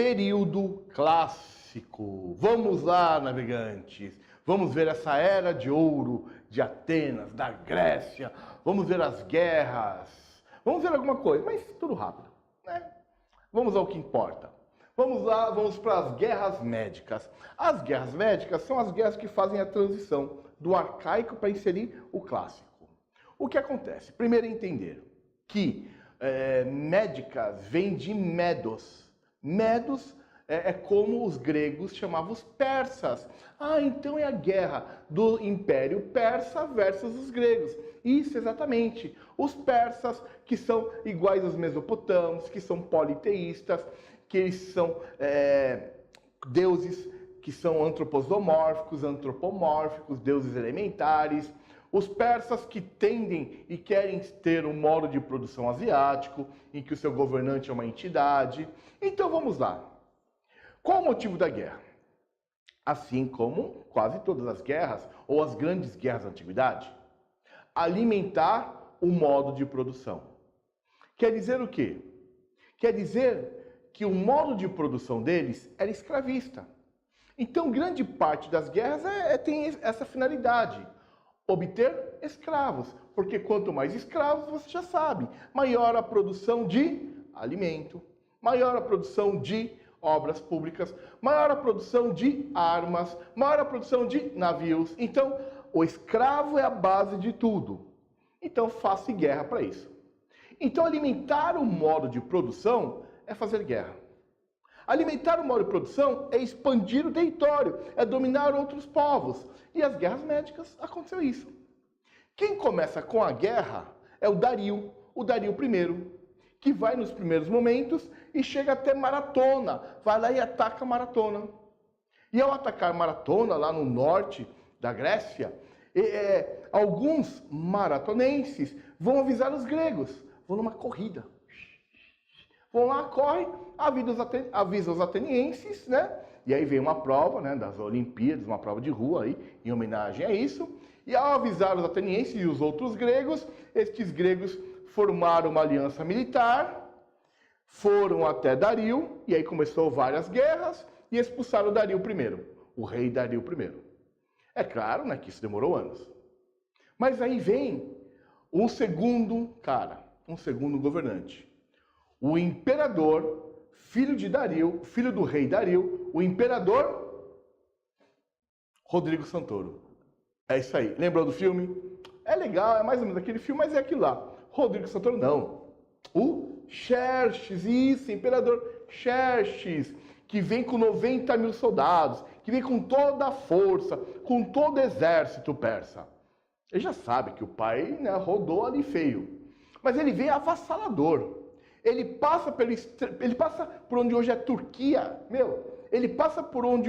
período clássico. Vamos lá, navegantes. Vamos ver essa era de ouro de Atenas, da Grécia. Vamos ver as guerras. Vamos ver alguma coisa, mas tudo rápido, né? Vamos ao que importa. Vamos lá, vamos para as guerras médicas. As guerras médicas são as guerras que fazem a transição do arcaico para inserir o clássico. O que acontece? Primeiro entender que médicas vem de medos. Medos é como os gregos chamavam os persas. Ah, então é a guerra do Império Persa versus os gregos. Isso, exatamente. Os persas, que são iguais aos mesopotâmios, que são politeístas, que eles são deuses que são antropomórficos, deuses elementares. Os persas que tendem e querem ter um modo de produção asiático, em que o seu governante é uma entidade. Então vamos lá. Qual o motivo da guerra? Assim como quase todas as guerras, ou as grandes guerras da antiguidade, alimentar o modo de produção. Quer dizer o quê? Quer dizer que o modo de produção deles era escravista. Então, grande parte das guerras tem essa finalidade, obter escravos. Porque quanto mais escravos, você já sabe, maior a produção de alimento, maior a produção de obras públicas, maior a produção de armas, maior a produção de navios. Então, o escravo é a base de tudo. Então, faça guerra para isso. Então, alimentar o modo de produção é fazer guerra. Alimentar o modo de produção é expandir o território, é dominar outros povos. E as guerras médicas aconteceu isso. Quem começa com a guerra é o Dario I, que vai nos primeiros momentos e chega até Maratona, vai lá e ataca Maratona. E ao atacar Maratona, lá no norte da Grécia, alguns maratonenses vão avisar os gregos, vão numa corrida. Vão lá, corre, avisa os atenienses, né? E aí vem uma prova, né, das Olimpíadas, uma prova de rua aí, em homenagem a isso. E ao avisar os atenienses e os outros gregos, estes gregos formaram uma aliança militar, foram até Dario, e aí começou várias guerras, e expulsaram Dario I, o rei Dario I. É claro, né, que isso demorou anos. Mas aí vem um segundo governante. O imperador, filho de Dario, filho do rei Dario, o imperador Rodrigo Santoro. É isso aí. Lembrou do filme? É legal, é mais ou menos aquele filme, mas é aquilo lá. Rodrigo Santoro não. O Xerxes, isso, imperador Xerxes, que vem com 90 mil soldados, que vem com toda a força, com todo o exército persa. Ele já sabe que o pai, né, rodou ali feio. Mas ele vem avassalador. Ele passa por onde hoje é Turquia, ele passa por onde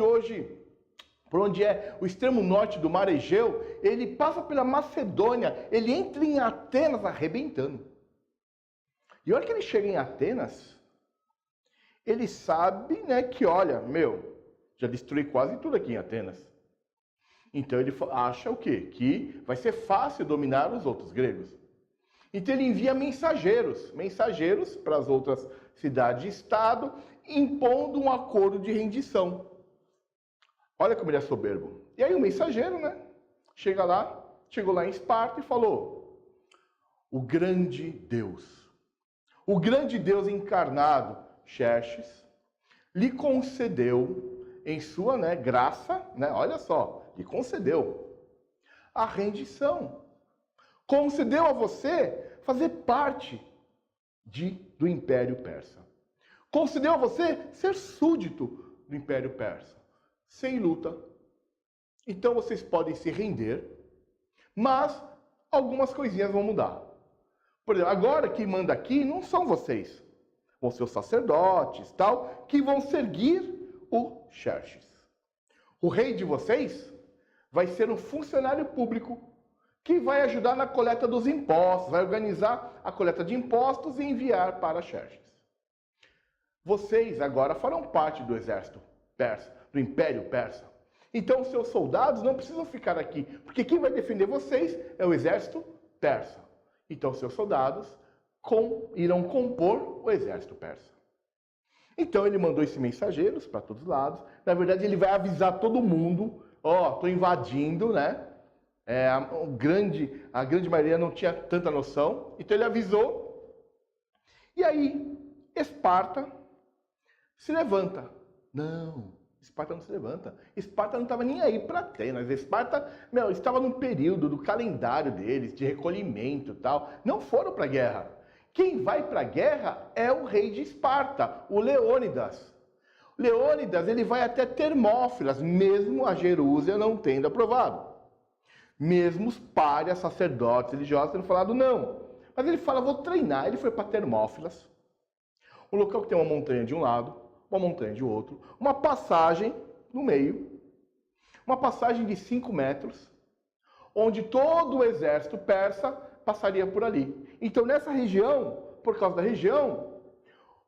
é o extremo norte do Mar Egeu, ele passa pela Macedônia, ele entra em Atenas arrebentando. E a hora que ele chega em Atenas, ele sabe, né, que olha, já destruí quase tudo aqui em Atenas. Então ele acha o quê? Que vai ser fácil dominar os outros gregos. Então ele envia mensageiros para as outras cidades e estado, impondo um acordo de rendição. Olha como ele é soberbo. E aí o mensageiro, né, chegou lá em Esparta e falou: o grande Deus encarnado, Xerxes, lhe concedeu em sua, né, graça, né, olha só, lhe concedeu a rendição. Concedeu a você fazer parte do Império Persa. Concedeu a você ser súdito do Império Persa, sem luta. Então vocês podem se render, mas algumas coisinhas vão mudar. Por exemplo, agora quem manda aqui não são vocês, vão ser os sacerdotes, tal, que vão seguir o Xerxes. O rei de vocês vai ser um funcionário público que vai ajudar na coleta dos impostos, vai organizar a coleta de impostos e enviar para Xerxes. Vocês agora farão parte do exército persa, do Império Persa. Então os seus soldados não precisam ficar aqui, porque quem vai defender vocês é o exército persa. Então seus soldados irão compor o exército persa. Então ele mandou esses mensageiros para todos os lados. Na verdade, ele vai avisar todo mundo, ó, estou invadindo, né? A grande maioria não tinha tanta noção, então ele avisou. E aí, Esparta se levanta. Não, Esparta não se levanta. Esparta não estava nem aí para Atenas. Esparta, estava num período do calendário deles, de recolhimento e tal. Não foram para a guerra. Quem vai para a guerra é o rei de Esparta, o Leônidas. Leônidas, ele vai até Termófilas, mesmo a Jerusalém não tendo aprovado. Mesmo os párias, sacerdotes, religiosos, tendo falado não. Mas ele fala, vou treinar. Ele foi para Termófilas, um local que tem uma montanha de um lado, uma montanha de outro, uma passagem no meio, uma passagem de 5 metros, onde todo o exército persa passaria por ali. Então, nessa região, por causa da região,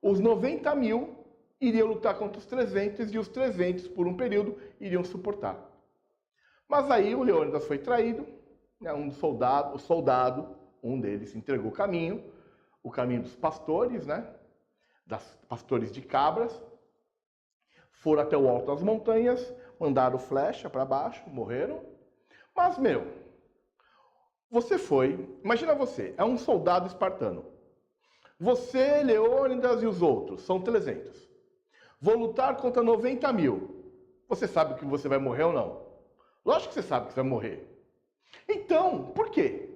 os 90 mil iriam lutar contra os 300 e os 300, por um período, iriam suportar. Mas aí o Leônidas foi traído, né, um soldado, um deles entregou o caminho dos pastores, né, das pastores de cabras, foram até o alto das montanhas, mandaram flecha para baixo, morreram. Mas, você foi, imagina você, é um soldado espartano. Você, Leônidas e os outros, são 300. Vou lutar contra 90 mil. Você sabe que você vai morrer ou não? Lógico que você sabe que você vai morrer. Então, por quê?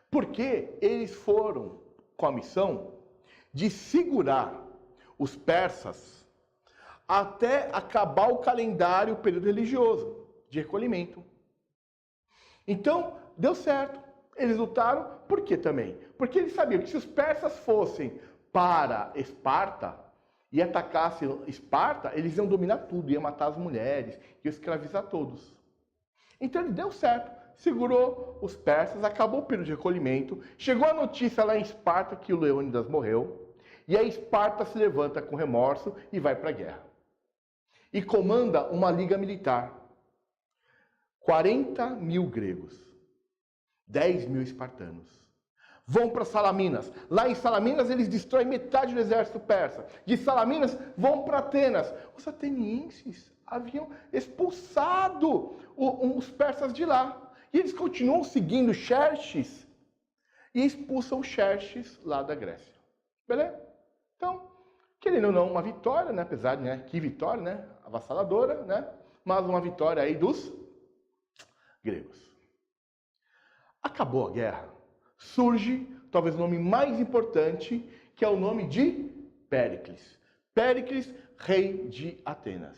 Porque eles foram com a missão de segurar os persas até acabar o calendário, o período religioso de recolhimento. Então, deu certo. Eles lutaram, por quê também? Porque eles sabiam que se os persas fossem para Esparta e atacassem Esparta, eles iam dominar tudo, iam matar as mulheres, iam escravizar todos. Então ele deu certo, segurou os persas, acabou o período de recolhimento, chegou a notícia lá em Esparta que o Leônidas morreu, e a Esparta se levanta com remorso e vai para a guerra. E comanda uma liga militar. 40 mil gregos, 10 mil espartanos. Vão para Salaminas. Lá em Salaminas eles destroem metade do exército persa. De Salaminas vão para Atenas. Os atenienses haviam expulsado os persas de lá. E eles continuam seguindo Xerxes e expulsam Xerxes lá da Grécia. Beleza? Então, querendo ou não, uma vitória, né? Apesar de, que vitória, né? Avassaladora, né? Mas uma vitória aí dos gregos. Acabou a guerra. Surge, talvez o nome mais importante, que é o nome de Péricles. Péricles, rei de Atenas.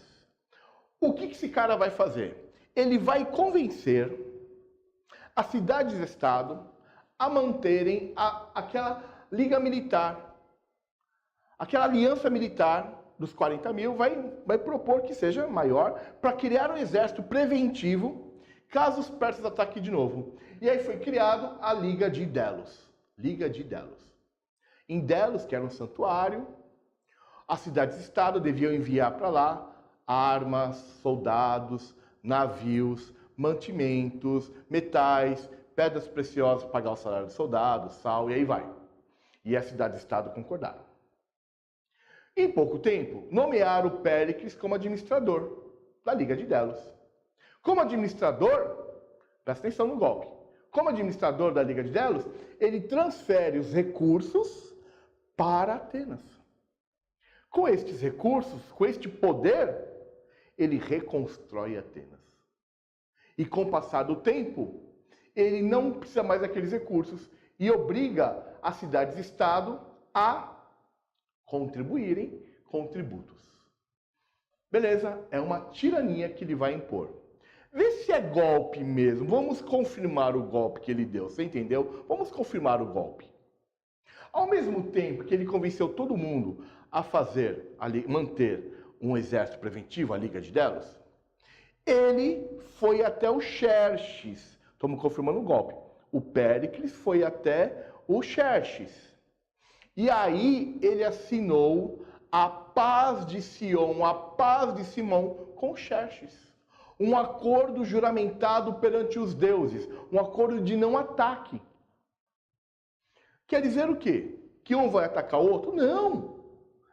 O que esse cara vai fazer? Ele vai convencer as cidades-estado a manterem aquela liga militar, aquela aliança militar dos 40 mil, vai propor que seja maior para criar um exército preventivo caso os persas ataquem de novo. E aí foi criado a Liga de Delos. Liga de Delos. Em Delos, que era um santuário, as cidades-estado deviam enviar para lá armas, soldados, navios, mantimentos, metais, pedras preciosas para pagar o salário dos soldados, sal, e aí vai. E as cidades-estado concordaram. Em pouco tempo, nomearam o Péricles como administrador da Liga de Delos. Como administrador, presta atenção no golpe, como administrador da Liga de Delos, ele transfere os recursos para Atenas. Com estes recursos, com este poder, ele reconstrói Atenas. E com o passar do tempo, ele não precisa mais daqueles recursos e obriga as cidades-estado a contribuírem com tributos. Beleza, é uma tirania que ele vai impor. Vê se é golpe mesmo. Vamos confirmar o golpe que ele deu. Você entendeu? Vamos confirmar o golpe. Ao mesmo tempo que ele convenceu todo mundo a manter um exército preventivo, a Liga de Delos, ele foi até o Xerxes. Estamos confirmando o golpe. O Péricles foi até o Xerxes. E aí ele assinou a paz de Sion, a paz de Simão com Xerxes. Um acordo juramentado perante os deuses, um acordo de não ataque. Quer dizer o quê? Que um vai atacar o outro? Não!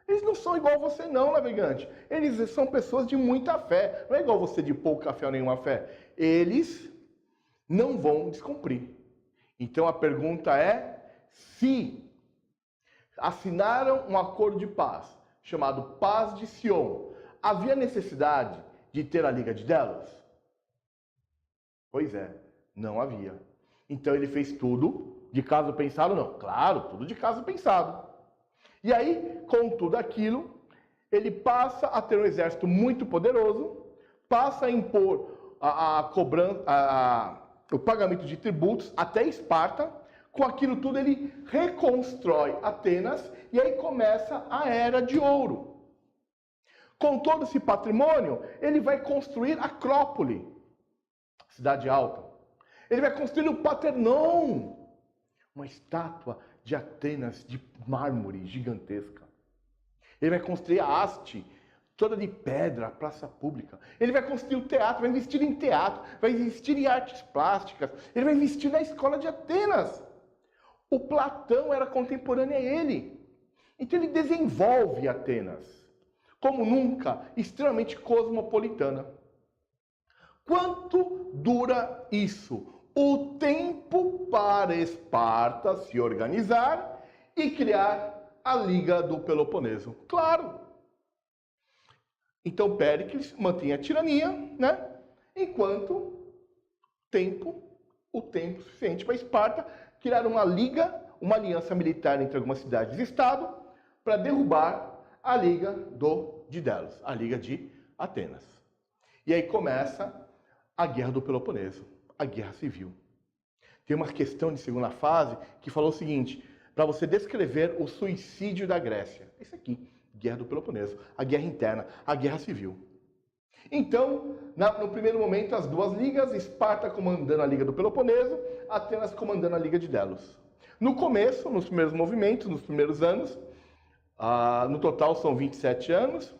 Eles não são igual você não, navegante. Eles são pessoas de muita fé. Não é igual você de pouca fé ou nenhuma fé. Eles não vão descumprir. Então a pergunta é, se assinaram um acordo de paz, chamado Paz de Sion, havia necessidade de ter a Liga de Delos? Pois é, não havia. Então ele fez tudo de caso pensado, não. Claro, tudo de caso pensado. E aí, com tudo aquilo, ele passa a ter um exército muito poderoso, passa a impor o pagamento de tributos até Esparta. Com aquilo tudo, ele reconstrói Atenas e aí começa a Era de Ouro. Com todo esse patrimônio, ele vai construir a Acrópole, cidade alta. Ele vai construir o Paternon, uma estátua de Atenas de mármore gigantesca. Ele vai construir a haste, toda de pedra, a praça pública. Ele vai construir o teatro, vai investir em teatro, vai investir em artes plásticas. Ele vai investir na escola de Atenas. O Platão era contemporâneo a ele. Então ele desenvolve Atenas, como nunca, extremamente cosmopolitana. Quanto dura isso? O tempo para Esparta se organizar e criar a Liga do Peloponeso. Claro. Então Péricles mantém a tirania, né? Enquanto o tempo suficiente para Esparta criar uma liga, uma aliança militar entre algumas cidades e Estado para derrubar a Liga de Delos, a Liga de Atenas. E aí começa a Guerra do Peloponeso, a Guerra Civil. Tem uma questão de segunda fase que falou o seguinte, para você descrever o suicídio da Grécia. Isso aqui, Guerra do Peloponeso, a guerra interna, a Guerra Civil. Então, no primeiro momento, as duas ligas, Esparta comandando a Liga do Peloponeso, Atenas comandando a Liga de Delos. No começo, nos primeiros movimentos, nos primeiros anos, no total são 27 anos,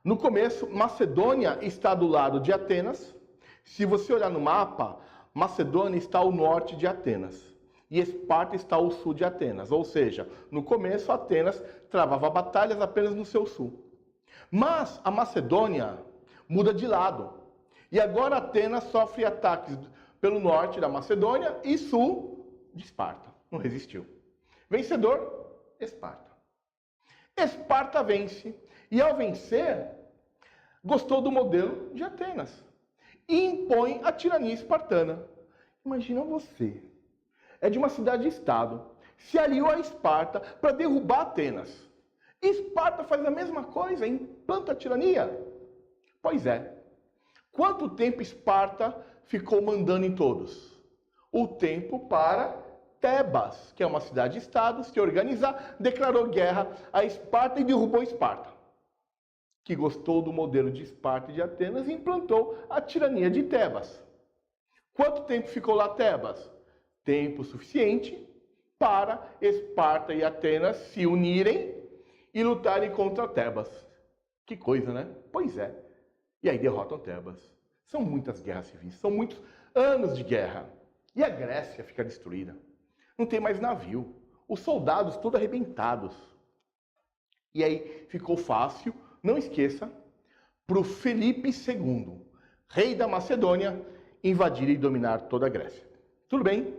no começo, Macedônia está do lado de Atenas. Se você olhar no mapa, Macedônia está ao norte de Atenas e Esparta está ao sul de Atenas. Ou seja, no começo, Atenas travava batalhas apenas no seu sul. Mas a Macedônia muda de lado. E agora Atenas sofre ataques pelo norte da Macedônia e sul de Esparta. Não resistiu. Vencedor, Esparta. Esparta vence. E ao vencer, gostou do modelo de Atenas. E impõe a tirania espartana. Imagina você. É de uma cidade-estado. Se aliou a Esparta para derrubar Atenas. Esparta faz a mesma coisa, implanta a tirania. Pois é. Quanto tempo Esparta ficou mandando em todos? O tempo para Tebas, que é uma cidade-estado, se organizar, declarou guerra a Esparta e derrubou Esparta, que gostou do modelo de Esparta e de Atenas e implantou a tirania de Tebas. Quanto tempo ficou lá Tebas? Tempo suficiente para Esparta e Atenas se unirem e lutarem contra Tebas. Que coisa, né? Pois é. E aí derrotam Tebas. São muitas guerras civis, são muitos anos de guerra. E a Grécia fica destruída. Não tem mais navio. Os soldados todos arrebentados. E aí ficou fácil, não esqueça, para o Filipe II, rei da Macedônia, invadir e dominar toda a Grécia. Tudo bem?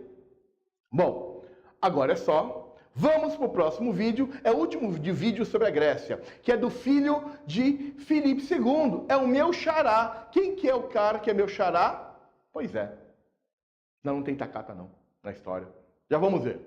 Bom, agora é só. Vamos para o próximo vídeo, é o último vídeo sobre a Grécia, que é do filho de Filipe II, é o meu xará. Quem que é o cara que é meu xará? Pois é, não tem tacata não, na história. Já vamos ver.